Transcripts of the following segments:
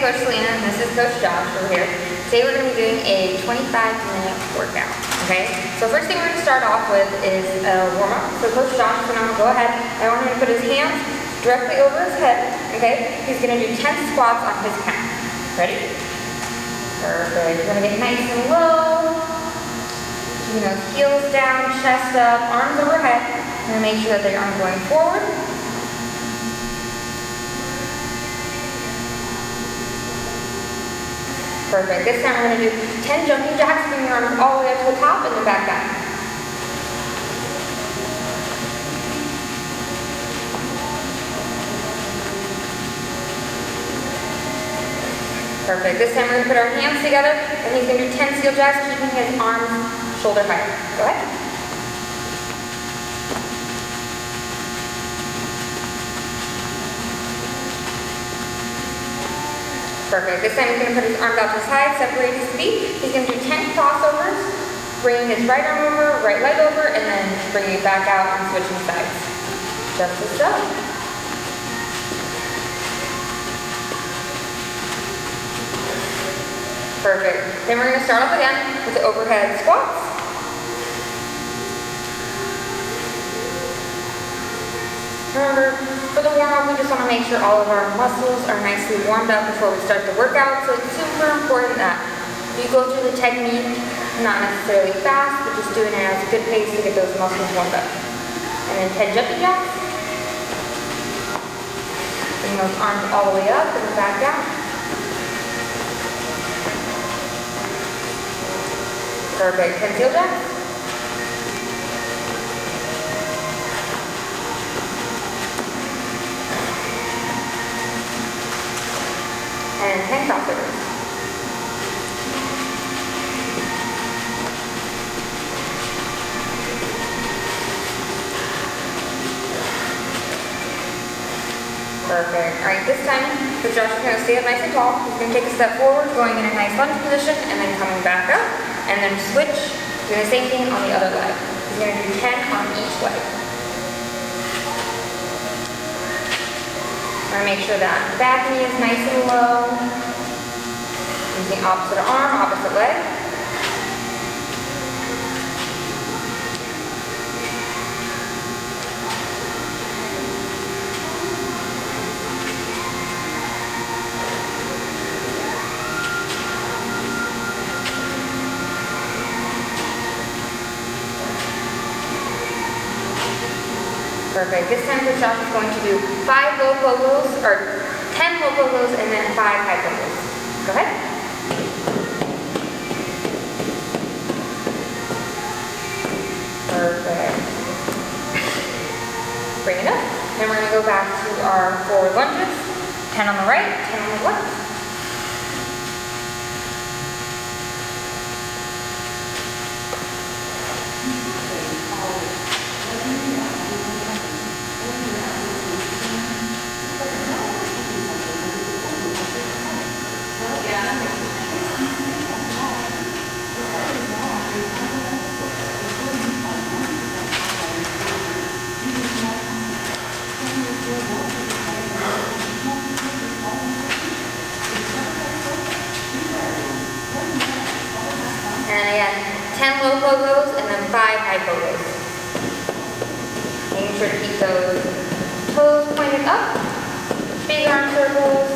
Coach Selena, and this is Coach Josh over here. Today we're going to be doing a 25-minute workout, okay? So first thing we're going to start off with is a warm-up. So Coach Josh is going to go ahead. I want him to put his hands directly over his head, okay? He's going to do 10 squats on his count. Ready? Perfect. You're going to get nice and low. Heels down, chest up, arms overhead. You're going to make sure that they aren't going forward. Perfect. This time we're going to do 10 jumping jacks, bring your arms all the way up to the top and then back down. Perfect. This time we're going to put our hands together and he's going to do 10 steel jacks, keeping his arms shoulder height. Go ahead. Perfect. This time he's going to put his arms out to his side, separate his feet. He's going to do 10 crossovers, bringing his right arm over, right leg over, and then bringing it back out and switching sides. Just as so. Perfect. Then we're going to start off again with the overhead squats. Remember, for the warm-up, we just want to make sure all of our muscles are nicely warmed up before we start the workout. So it's super important that you go through the technique, not necessarily fast, but just doing it at a good pace to get those muscles warmed up. And then 10 jumping jacks. Bring those arms all the way up and back down. Perfect. 10 steel jacks. And 10 crossovers. Perfect. Alright, this time, Coach Josh is going to stay up nice and tall. He's going to take a step forward, going in a nice lunge position, and then coming back up. And then switch, doing the same thing on the other leg. He's going to do 10 on each leg. I want to make sure that back knee is nice and low. Using opposite arm, opposite leg. Perfect. This time Coach Josh is going to do 5 low pogos, or 10 low pogos, and then 5 high pogos. Go ahead. Perfect. Bring it up. Then we're going to go back to our forward lunges. 10 on the right, 10 on the left. And again, 10 low pogos and then 5 high pogos. Making sure to keep those toes pointed up, big arm circles.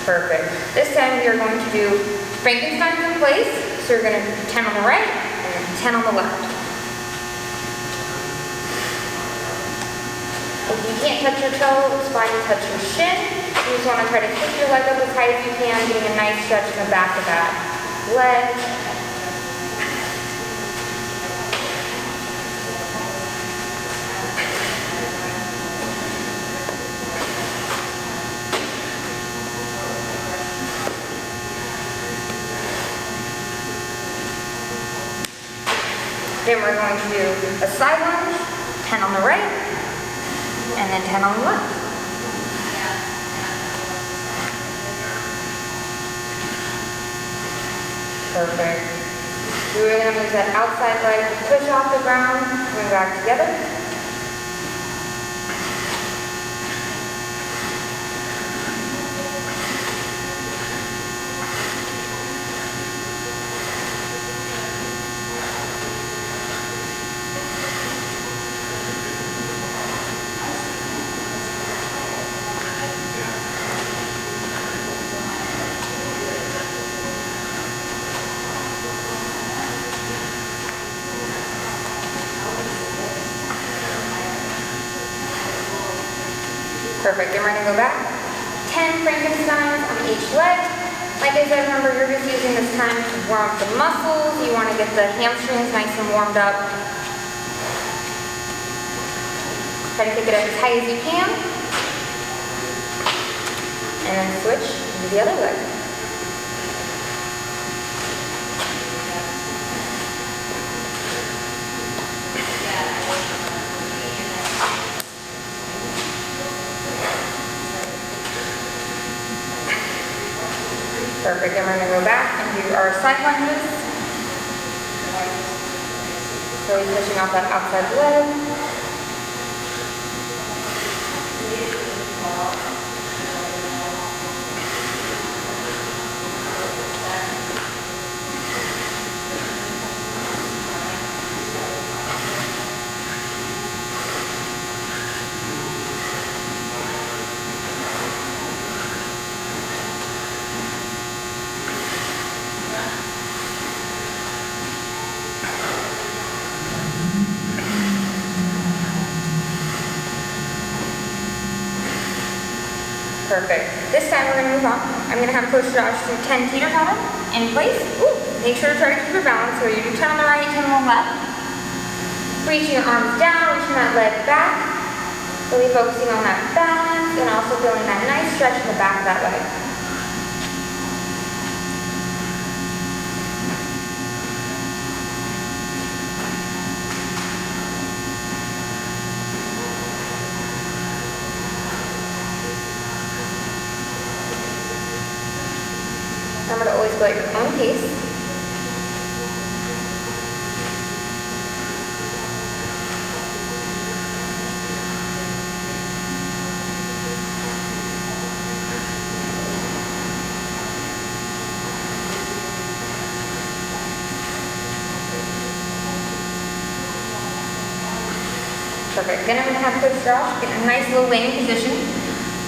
Perfect. This time we are going to do Frankenstein's in place. So you're going to do 10 on the right and 10 on the left. If you can't touch your toe, it's fine to touch your shin. You just want to try to kick your leg up as high as you can, getting a nice stretch in the back of that leg. Then we're going to do a side lunge, 10 on the right, and then 10 on the left. Perfect. We really want to use that outside leg to push off the ground, coming back together. Perfect. Then we're going to go back. 10 Frankensteins on each leg. Like I said, remember, you're just using this time to warm up the muscles. You want to get the hamstrings nice and warmed up. Try to kick it up as high as you can. And then switch to the other leg. Perfect, and we're going to go back and do our side lunges. Slowly pushing off that outside leg. Perfect. This time we're going to move on. I'm going to have Coach Josh do 10 teeter-totter in place. Ooh. Make sure to try to keep your balance. So you do 10 on the right, 10 on the left. Reaching your arms down, reaching that leg back. Really focusing on that balance and also feeling that nice stretch in the back of that leg. Remember to always go at your own pace. Perfect. Then I'm going to have Coach Josh get in a nice little landing position.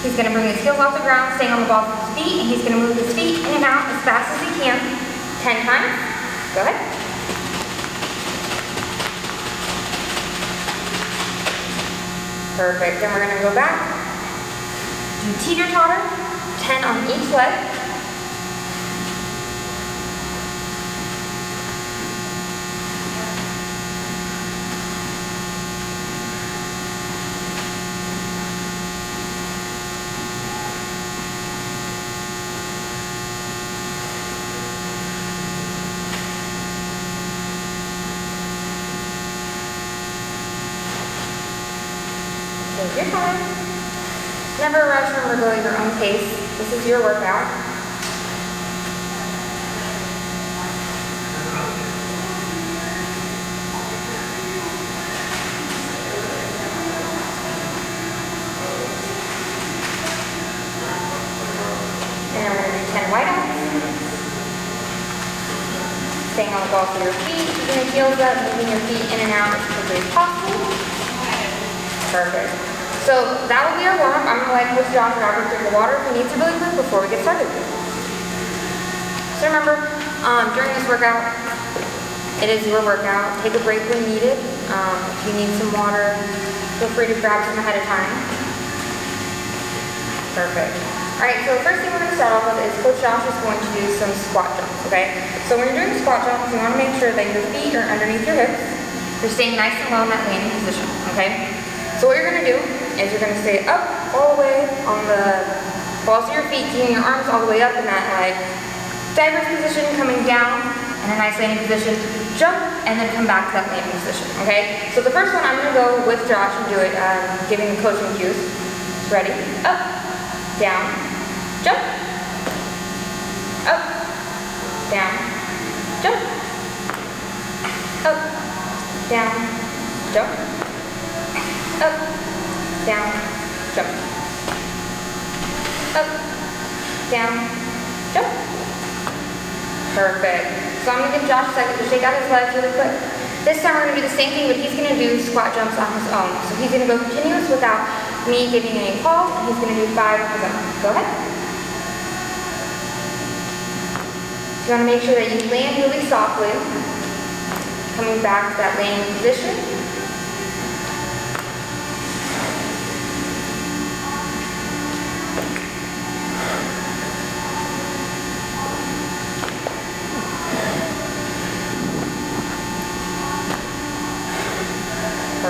He's going to bring his heels off the ground, staying on the ball with his feet, and he's going to move his feet in and out as fast as he can. 10 times. Go ahead. Perfect. Then we're going to go back. Do teeter-totter. 10 on each leg. Take your time. Never rush, remember to go at your own pace. This is your workout. And then we're going to do 10 wideouts. Staying on the ball for your feet, keeping the heels up, moving your feet in and out as quickly as possible. Perfect. So that will be our warm-up. I'm going to let Coach Josh grab a drink of water if he needs to really quick before we get started. So remember, during this workout, it is your workout. Take a break when needed. If you need some water, feel free to grab some ahead of time. Perfect. Alright, so the first thing we're going to start off with is Coach Josh is going to do some squat jumps, okay? So when you're doing squat jumps, you want to make sure that your feet are underneath your hips. You're staying nice and low in that landing position, okay? So what you're going to do is you're going to stay up all the way on the balls of your feet, keeping your arms all the way up in that like diverse position, coming down in a nice landing position, jump, and then come back to that landing position, okay? So the first one, I'm going to go with Josh and do it, giving the coaching cues. Ready? Up, down, jump, up, down, jump, up, down, jump, up, down, jump, up, down, jump. Perfect. So I'm going to give Josh a second to shake out his legs really quick. This time we're going to do the same thing, but he's going to do squat jumps on his own. So he's going to go continuous without me giving any calls, and he's going to do 5 of his own. Go ahead. So you want to make sure that you land really softly, coming back to that landing position.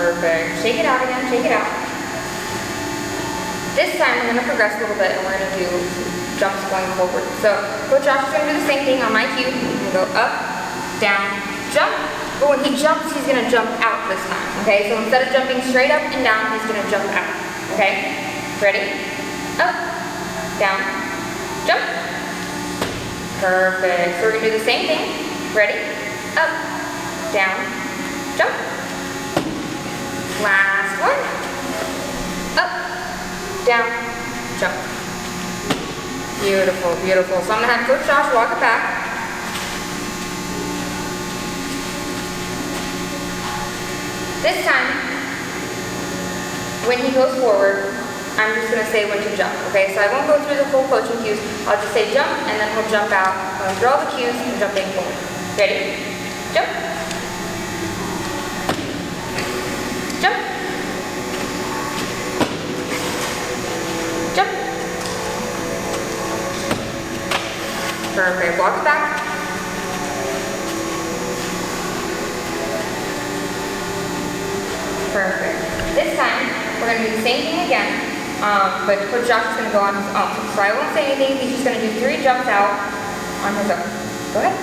Perfect. Shake it out again, shake it out. This time we're going to progress a little bit and we're going to do jumps going forward. So Coach Josh is going to do the same thing on my cue. He's going to go up, down, jump. But when he jumps, he's going to jump out this time. Okay, so instead of jumping straight up and down, he's going to jump out. Okay, ready? Up, down, jump. Perfect. So we're going to do the same thing. Ready? Up, down, jump. Last one. Up, down, jump. Beautiful, beautiful. So I'm going to have Coach Josh walk it back. This time, when he goes forward, I'm just going to say when to jump, okay? So I won't go through the full coaching cues. I'll just say jump, and then he'll jump out. I'll throw all the cues and jumping forward. Ready? Jump. Jump. Jump. Perfect. Walk it back. Perfect. This time, we're going to do the same thing again, but Coach Josh is going to go on his own. So I won't say anything, he's just going to do 3 jumps out on his own. Go ahead.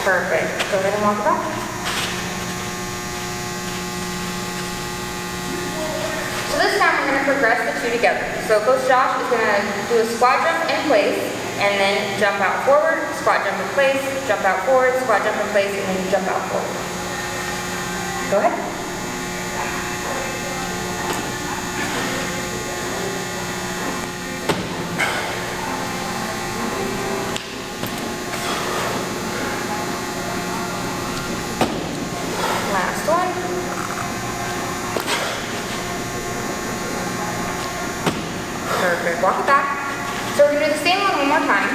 Perfect. Go ahead and walk it back. So this time we're going to progress the 2 together. So Coach Josh is going to do a squat jump in place, and then jump out forward, squat jump in place, jump out forward, squat jump in place, and then jump out forward. Go ahead. Last one. Perfect. Walk it back. So we're going to do the same one more time.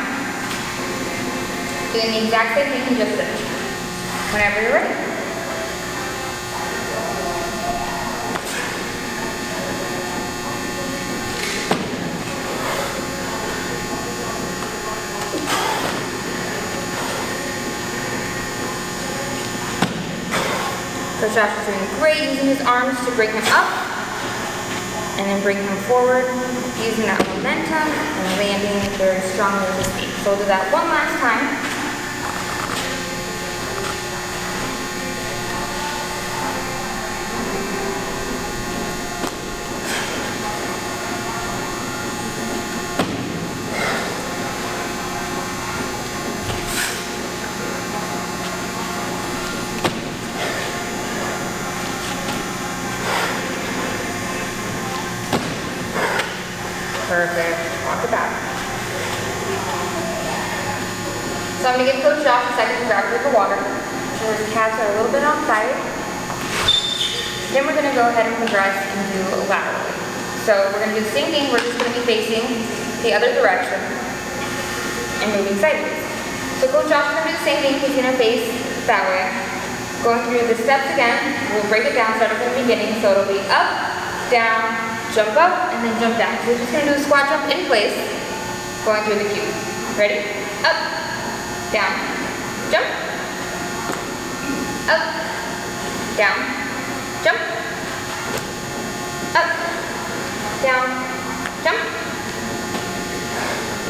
Doing the exact same thing you just did. Whenever you're ready. Coach Josh is doing great, using his arms to bring him up and then bring him forward, using that momentum and landing very strongly with his feet. So we'll do that one last time. Perfect. Walk it back. So I'm going to give Coach Josh a second to grab a drink of water. So his calves are a little bit outside. Then we're going to go ahead and progress and do laterally. So we're going to do the same thing. We're just going to be facing the other direction and moving sideways. So Coach Josh is going to do the same thing. He's going to face that way. Going through the steps again. We'll break it down, start from the beginning. So it'll be up, down, jump up, and then jump down. So we're just going to do a squat jump in place, going through the cues. Ready? Up, down, jump, up, down, jump, up, down, jump,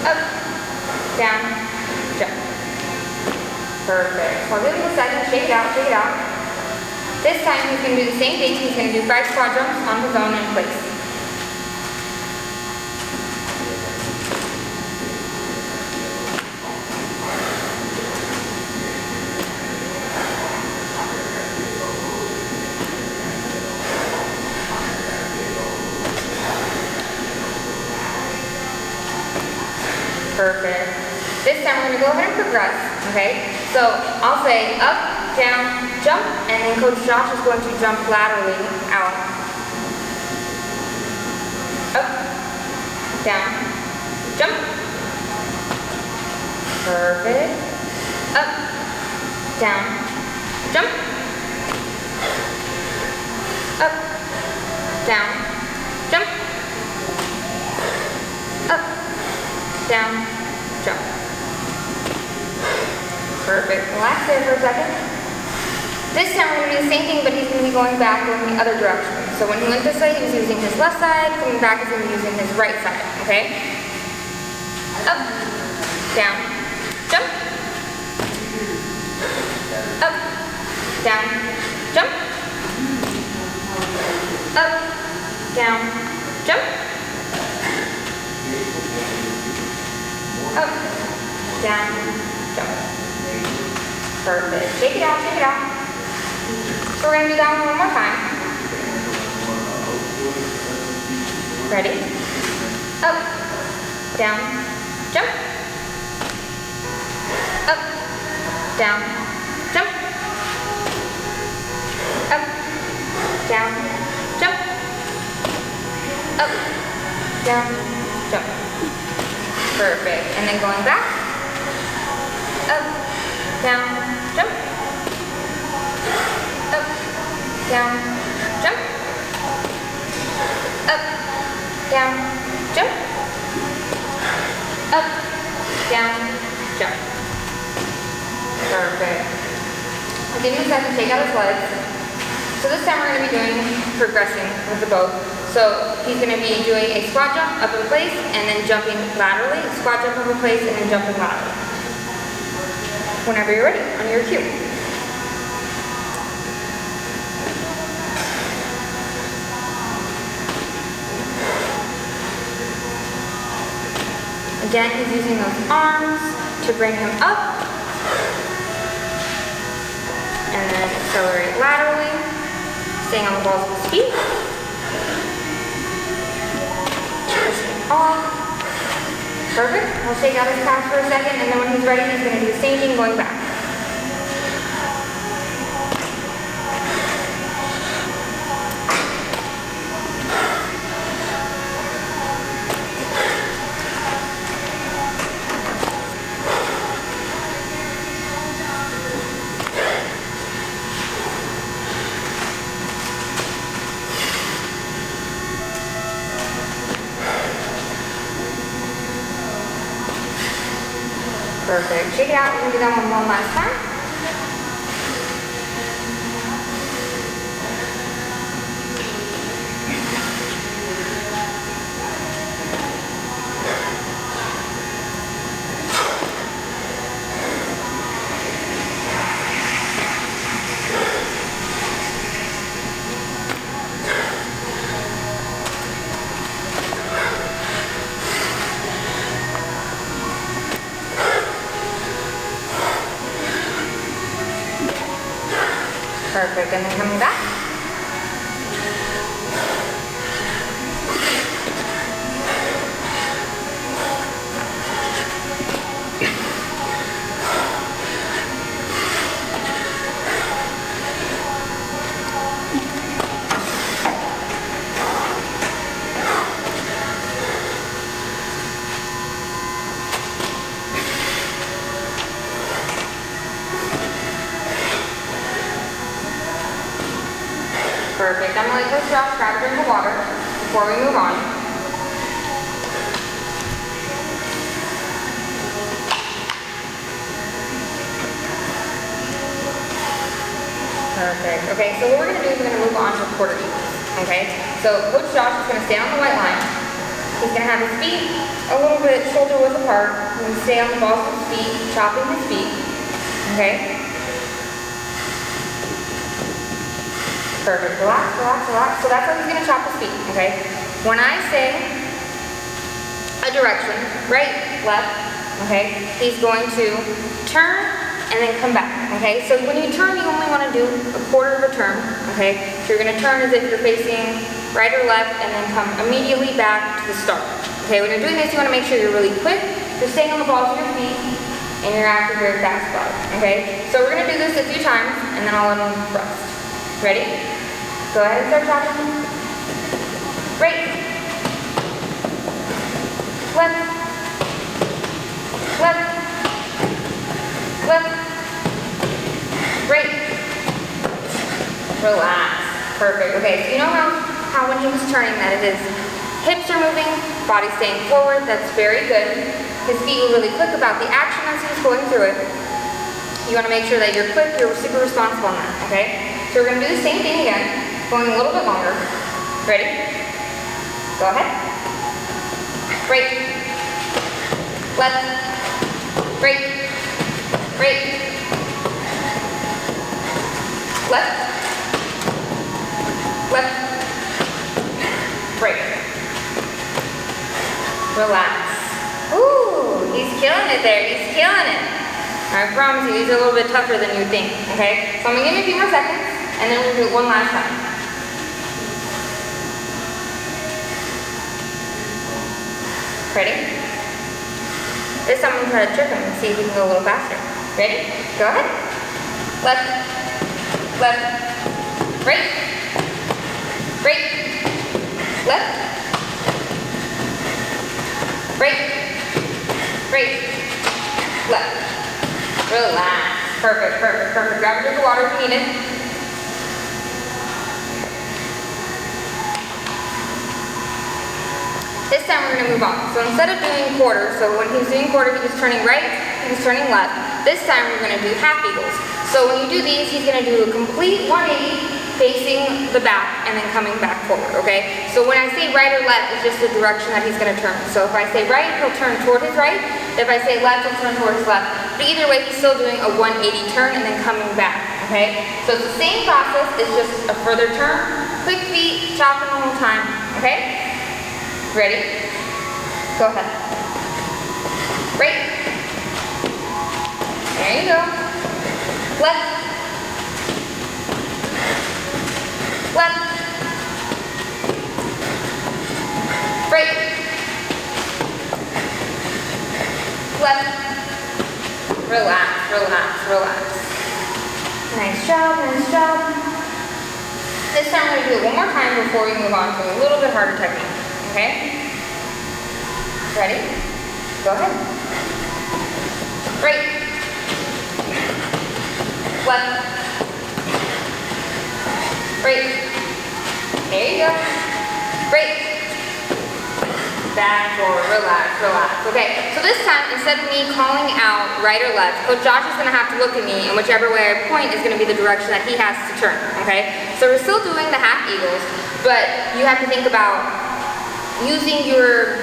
up, down, jump. Perfect. So I'll give him a second, shake it out, shake it out. This time he's going to do the same thing. He's going to do 5 squat jumps on his own in place. Perfect. This time we're going to go ahead and progress, okay? So I'll say up, down, jump, and then Coach Josh is going to jump laterally out. Up, down, jump. Perfect. Up, down, jump. Up, down, jump. Up, down, jump. Perfect. Relax there for a second. This time we're going to do the same thing, but he's going to be going back in the other direction. So when he went this way, he was using his left side. Coming back, he's going to be using his right side. Okay? Up, down, jump. Up, down, jump. Up, down, jump. Up, down, jump. Perfect. Shake it out, shake it out. So we're going to do that one more time. Ready? Up, down, jump. Up, down, jump. Up, down, jump. Up, down, jump. Perfect. And then going back. Up, down, jump. Up, down, jump. Up, down, jump. Up, down, jump. Perfect. Give him a second, take out his legs. So this time we're going to be doing progressing with the boat. So he's going to be doing a squat jump up in place and then jumping laterally, squat jump up in place and then jumping laterally. Whenever you're ready, on your cue. Again, he's using those arms to bring him up. And then accelerate laterally, staying on the balls of his feet. Pushing off. Perfect. We'll shake out his calves for a second, and then when he's ready, he's going to do the same thing going back. Perfect. Shake it out. We're going to do that one last time. Perfect, and then coming back. Perfect. I'm going to let Coach Josh grab a drink of water before we move on. Perfect. Okay, so what we're going to do is we're going to move on to quarter equals. Okay, so Coach Josh is going to stay on the white line. He's going to have his feet a little bit shoulder width apart. He's going to stay on the balls of his feet, chopping his feet. Okay. Perfect. Relax, relax, relax. So that's how he's going to chop his feet, okay? When I say a direction, right, left, okay, he's going to turn and then come back, okay? So when you turn, you only want to do a quarter of a turn, okay? So you're going to turn as if you're facing right or left and then come immediately back to the start. Okay, when you're doing this, you want to make sure you're really quick, you're staying on the balls of your feet, and you're acting very fast about it, okay? So we're going to do this a few times, and then I'll let him rest. Ready? Go ahead and start chopping. Right. Left. Left. Left. Right. Relax. Perfect. Okay, so you know how when he was turning that his hips are moving, body staying forward, that's very good. his feet were really quick about the action as he was going through it. You want to make sure that you're quick, you're super responsible on that, okay? So we're going to do the same thing again, going a little bit longer. Ready? Go ahead. Right. Left. Right. Right. Left. Left. Right. Relax. Ooh, he's killing it there. He's killing it. I promise you, these are a little bit tougher than you think, okay? So I'm going to give you a few more seconds, and then we'll do it one last time. Ready? This time I'm going to try to trick him and see if we can go a little faster. Ready? Go ahead. Left. Left. Right. Right. Left. Right. Right. Left. Relax. Perfect, perfect, perfect. Grab a drink of water if you need it. This time we're going to move on. So instead of doing quarter, so when he was doing quarter, he was turning right, he was turning left. This time we're going to do half eagles. So when you do these, he's going to do a complete 180 facing the back and then coming back forward, okay? So when I say right or left, it's just the direction that he's going to turn. So if I say right, he'll turn toward his right. If I say left, he'll turn toward his left. But either way, he's still doing a 180 turn and then coming back, okay? So it's the same process, it's just a further turn. Quick feet, chopping the whole time, okay? Ready? Go ahead. Right. There you go. Left. Left. Right. Left. Relax, relax, relax. Nice job, nice job. This time we're going to do it one more time before we move on to a little bit harder technique. Okay? Ready? Go ahead. Right. Left. Right. There you go. Right. Back, forward, relax, relax. Okay, so this time, instead of me calling out right or left, Coach Josh is going to have to look at me, and whichever way I point is going to be the direction that he has to turn, okay? So we're still doing the half eagles, but you have to think about using your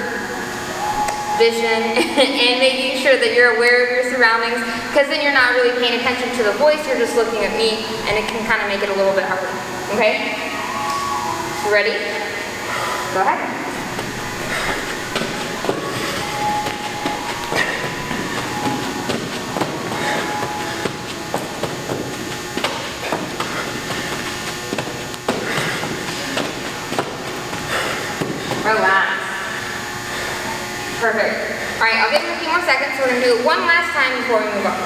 vision and making sure that you're aware of your surroundings, because then you're not really paying attention to the voice, you're just looking at me, and it can kind of make it a little bit harder, okay? Ready? Go ahead. Relax. Perfect. Alright, I'll give him a few more seconds, so we're going to do it one last time before we move on.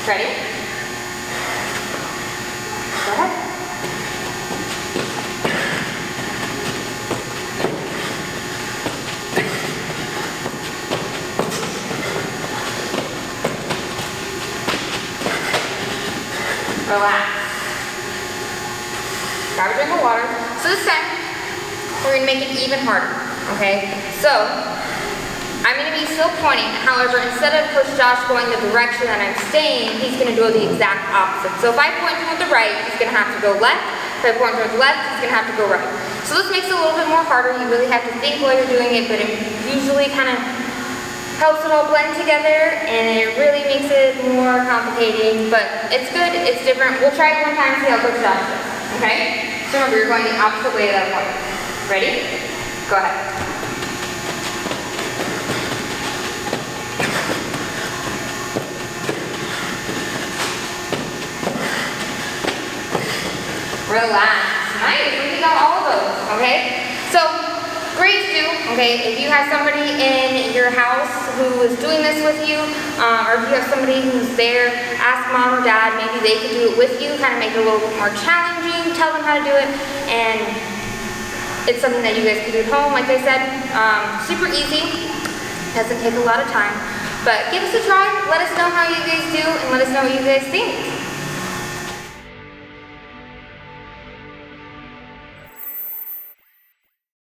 Ready? Go ahead. Relax. Grab a drink of water. So this time, we're going to make it even harder, okay? So, I'm going to be still pointing. However, instead of Coach Josh going the direction that I'm staying, he's going to do the exact opposite. So if I point toward the right, he's going to have to go left. If I point toward the left, he's going to have to go right. So this makes it a little bit more harder. You really have to think while you're doing it, but it usually kind of helps it all blend together, and it really makes it more complicated, but it's good, it's different. We'll try it one time and see how Coach Josh does, okay? So remember, you're going the opposite way to that point. Ready? Go ahead. Relax. Nice, we got all of those, okay? So, grades do, okay, if you have somebody in your house who is doing this with you, or if you have somebody who's there, ask mom or dad, maybe they can do it with you, kind of make it a little bit more challenging, tell them how to do it, and it's something that you guys can do at home, like I said, super easy, doesn't take a lot of time, but give us a try, let us know how you guys do, and let us know what you guys think.